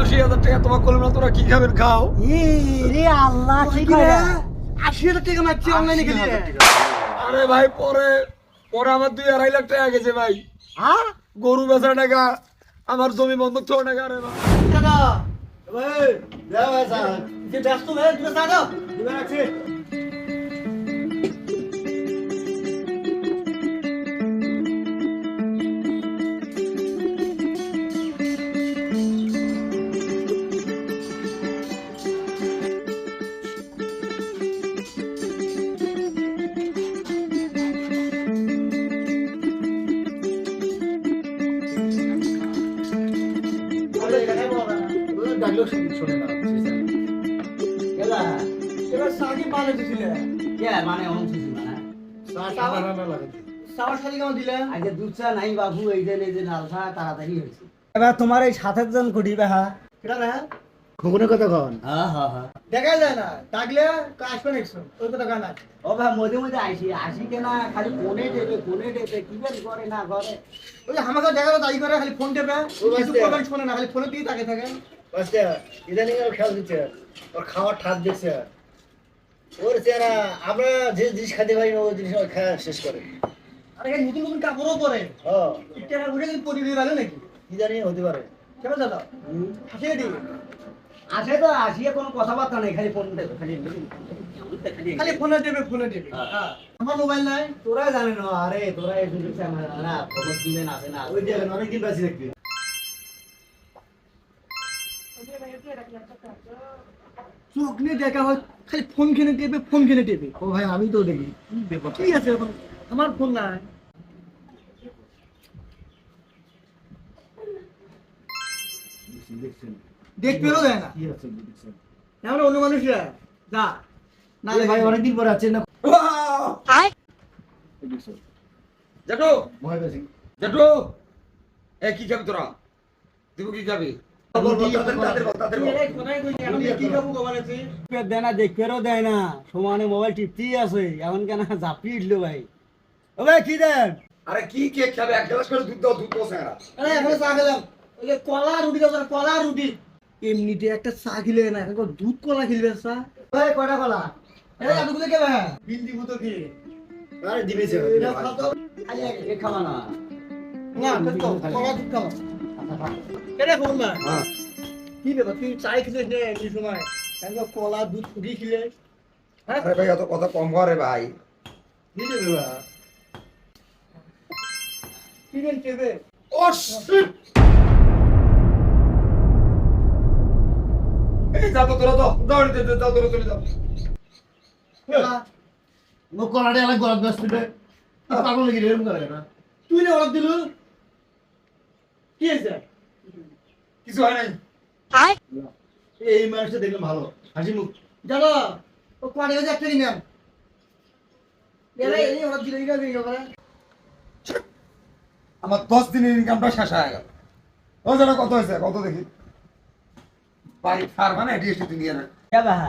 80,000 টাকা তোমার করলাম না, তোরা কি খাবেন খাও। রে আল্লাহ কি করে 80,000 টাকা মারছি অনলাইনে গেলে। আরে ভাই পরে পরে আমার 2-2.5 লাখ টাকা গেছে ভাই। হ্যাঁ গরু বেচা টাকা, আমার জমি বন্ধক ছ টাকা। আরে ভাই দাদা ভাই দেও ভাই স্যার যে ব্যস্ত ভাই তুমি চা দাও দিবেন আছে। ডায়লগ শুনে না কেলা এবার সাকি পালে দিছিলে কে মানে অন কিছু মানে সাবা না লাগে সাবা সারি কেমন দিলে আজ দুধ চা নাই বাবু এই যে লাল চা তাড়াতাড়ি হয়েছে এবার তোমার এই 7 জন ঘটিবে হ্যাঁ কেডা না খবরের কথা কন হ্যাঁ হ্যাঁ হ্যাঁ দেখা যায় না ডাকলে আসবে নেক্সট ওই কথা গান আছে ও ভাই মধ্যে মধ্যে আসি কেনা খালি ফোনে দেবে কি বের করে না করে ওই আমাকে দেখা তাই করে খালি ফোন টেপে কিছু কমেন্ট শুনে না খালি ফোনে দিয়ে তাকে থাকে বাচ্চা ইদানিং আর খেয়াল দিচ্ছে ওর খাওয়ার ঠাপ দেখছে ওর চেহারা আমরা যে জিনিস খেতে পারি না ওই জিনিস ওর খাওয়া শেষ করে আরে এই নতুন নতুন কাপড়ও পরে ও ইটা উঠে কিন্তু পরি দিয়ে ভালো নাকি কি জানি হতে পারে কেমন দাদা হাসিয়ে দি আসে তো আসিয়ে কোনো কথাবার্তা নেই খালি ফোন দেবে খালি ফোনে টেপে হ্যাঁ আমার মোবাইল নাই তোরা জানে না আরে তোরা এই দুটো না খবর দিবেন আসে না ওই যে অনেকদিন বাঁচি দেখবি চোখ নিয়ে দেখা হয় খালি ফোন খেনে টেপে ও ভাই আমি তো দেখি ঠিক আছে এখন আমার ফোন নাই দেখতেও দেয় না কি আছে দেখছেন এমন অন্য মানুষরা যা না ভাই অনেকদিন পরে আছেন না জেঠু ভয় বেশি জেঠু এ কি খাবি তোরা? দিব কি খাবি? কি খাবো কমান আছে দেয় না দেখতেও দেয় না সমানে মোবাইল টিপতেই আছে এখন কেন ঝাপড়ি উঠলো ভাই ও ভাই কি দেন আরে কি কেক খাবে? এক গ্লাস করে দুধ দাও, দুধ দাও স্যার। আরে এখন চা খেলাম ওই যে কলা রুটি দাও কলা রুটি এমনিতে একটা চা খেলে না এখন দুধ কলা খেলবে চা ভাই কয়টা কলা এই এতগুলো কে ভাই বিল দিব তো কি আরে দিবেছে এটা খাতো খালি এক খাওয়া না না তো কলা দুধ খাও কেন ফোন না হ্যাঁ কি ব্যাপার তুই চাই খেলে নে এই সময় এখন কলা দুধ ফুটি খেলে হ্যাঁ আরে ভাই এত কথা কম করে ভাই। কি দেবে বা কি দেন কেবে ও শিট! এই যাও তো তোরা, দাও দাও দাও তোরা চলে যাও। ও কলাড়ে আলা গলাত ব্যস্ত রে পাগল লাগি এরকম করে না তুই না অর্ডার দিলু কি হয়েছে কিছু হয় নাই। এই মানুষটা দেখলাম ভালো হাসি মুখ জানো ও কোয়াড়ে গেছে একটা নিলাম এরা এই অর্ডার দিলে এটা দিয়ে গেল আমার 10 দিনের ইনকামটা শেষ হয়ে গেল। ও জানো কত হয়েছে? কত দেখি বাড়ি ফার মানে ডিএসটি তুই নিয়ে না। কে ভাই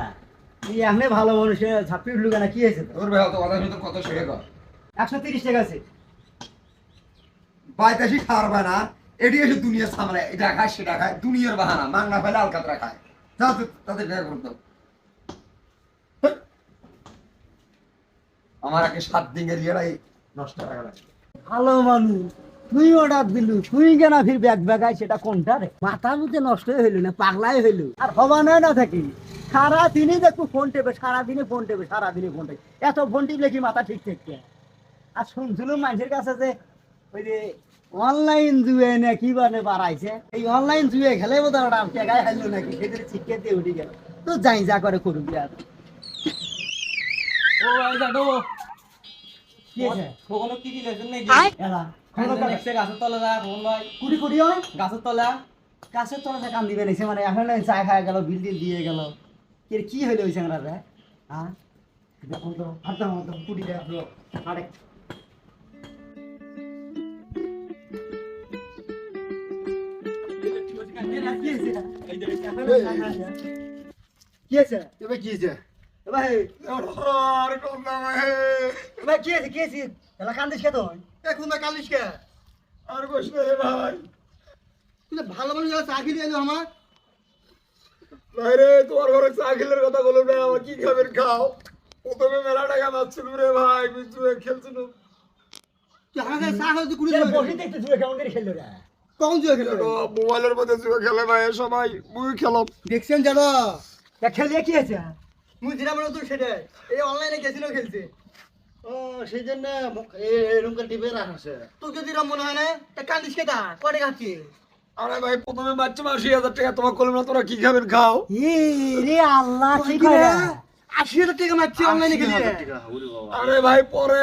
তুই এমনি ভালো মানুষে ঝাপড়ি উঠলো কেন কি হয়েছে তোর ভাই অত কথা শুনে কত শেখে কর 130 টাকা আছে বাইতাসি খাওয়ার না, এটি এসে দুনিয়ার সামনে এটা খায় সেটা খায়, দুনিয়ার বাহানা, মাংনা ফেলে আলকাতরা খায়। যাও তো তাদের দেখা করতো। আমার আগে 7 দিনের ইয়েরাই নষ্ট হয়ে গেল। ভালো মানুষ তুই অর্ডার দিলু তুই কেন ফির ব্যাগ ব্যাগাই সেটা কোনটা রে মাথা মুখে নষ্ট হইল না পাগলাই হইল আর হবা নয় না থাকি সারাদিনই দেখো ফোন টেপে সারাদিনে ফোন টেপে এত ফোন টিপলে কি মাথা ঠিক থাকছে আর শুনছিলাম মানুষের কাছে যে ওই যে অনলাইন জুয়ে না কি মানে বাড়াইছে এই অনলাইন জুয়ে খেলে বোধ হয় ওটা টেকায় হারলো নাকি সেদের শিক্ষা দিয়ে উঠে গেল তো যাই যা করে করবি আর ও ভাই জানো কি আছে কখনো কি লেছেন নাকি এলা দেখছে গাছের তলা যা ফোন ভাই কুড়ি কুড়ি হয় গাছের তলা গাছের তলাতে কাম দিবে নিছে মানে এখন চা খায় গেল বিল দিয়ে গেল কি হইলো ওই চ্যাংরা রে হ্যাঁ দেখুন তো হাঁটতাম হাঁটতাম কুড়ি টাকা হলো আরে কি আছে এবার কি হয়েছে ভাই আর কোন নাম হে? ভাই কি আছে এলা কান্দিস কে তো এখন না কালিশ কে আর কইস না রে ভাই। তুই ভালো মানুষ চা খেয়ে এলো আমার ভাইরে তোমার ঘরে চা খেলের কথা বলো না, আমার কি খাবেন খাও। প্রথমে মেলা টাকা মারছিল রে ভাই, বুঝছো খেলছিল। তুই আমাকে চা খাওয়াতে কুড়ি এর বসে দেখতে জুয়ে কেমন করে খেললো রে? কখন জুয়া খেলে মোবাইলের মধ্যে জুয়া খেলে ভাই সবাই, মুই খেলাম। দেখছেন জানো তা খেলে কি হয়েছে? মুই যেটা মনে তুই সেটাই এই অনলাইনে ক্যাসিনো খেলছে ও সেই জন্য এরকম করে টিপে রাখছে। তোকে যেটা মনে হয় না তা কান্দিস কেটা কটে খাচ্ছি আরে ভাই প্রথমে মারছে 80,000 টাকা, তোমার কলম না, তোরা কি খাবেন খাও। ই রে আল্লাহ কি করে? 80,000 টাকা মারছি অনলাইনে খেলি 80,000 টাকা, ওরে বাবা। আরে ভাই পরে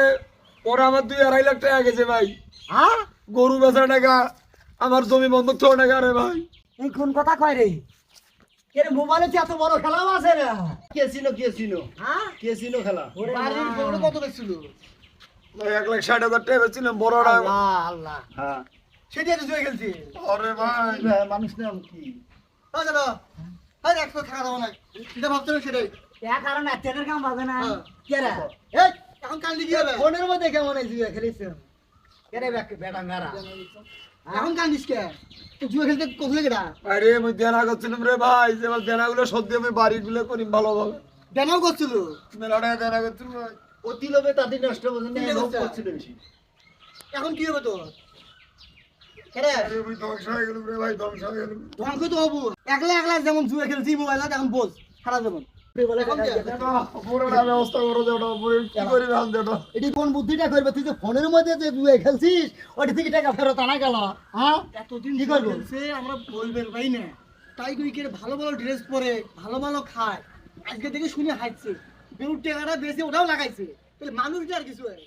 পরে আমার 2-2.5 লাখ টাকা গেছে ভাই। হ্যাঁ গরু বেচা টাকা, আমার জমি বন্ধক থাকা টাকা। রে ভাই এই কোন কথা কয় রে? এর মোবাইলে যে এত বড় খেলাও আছে রে? কেসিনো হ্যাঁ খেলা। ওরে বাড়ির মা। বড় কত বেচছিল ভাই 1,60,000 টাকা বেচছিলাম বড়টা। আল্লাহ আল্লাহ হ্যাঁ সেটাই তো জুয়া খেলছি আরে ভাই মানুষ নাম কি? তাও জানো আরে একশো টাকা দেবো না যেটা ভাবছিল সেটাই এ কারণ এতের কাম বাজে না হ্যাঁ। কে রে? এই এখন কান্দি কি হবে ফোনের মধ্যে কেমন এই জুয়া খেলিস? কে রে বেটা মেরা? এখন কান্দিস কে তো জুয়া খেলতে কোথায় গেটা আরে আমি দেনা করছিলাম রে ভাই, যে আমার দেনাগুলো সত্যি আমি বাড়িগুলো করি ভালোভাবে। দেনাও করছিল মেলা টাকা দেনা করছিলাম ভাই। অতি লোভে তাদের নষ্ট বোঝেন না, চিন্তা লোভ করছে। করছিল বেশি। এখন কি হবে তোর কেরে আরে আমি ধ্বংস হয়ে গেলাম রে ভাই, ধ্বংস হয়ে গেলাম। ধ্বংস তো হবো একলা একলা যেমন জুয়া খেলছি মোবাইল এখন বোঝ সারা জীবন এখন কি? পুরোটা ব্যবস্থা করো যে ওটা কি করি এখন যেটা। এটি কোন বুদ্ধিটা করবে? তুই যে ফোনের মধ্যে যে জুয়া খেলছিস ওটি থেকে টাকা ফেরত আনা গেল। হ্যাঁ এতদিন কি কি করবো? করবো আমরা বলবেন ভাই না তাই কই কে ভালো ভালো ড্রেস পরে ভালো ভালো খায় আজকে থেকে শুনে হাসছে বেউর টাকাটা বেশি ওটাও লাগাইছে তাহলে মানুষ আর কিছু হয়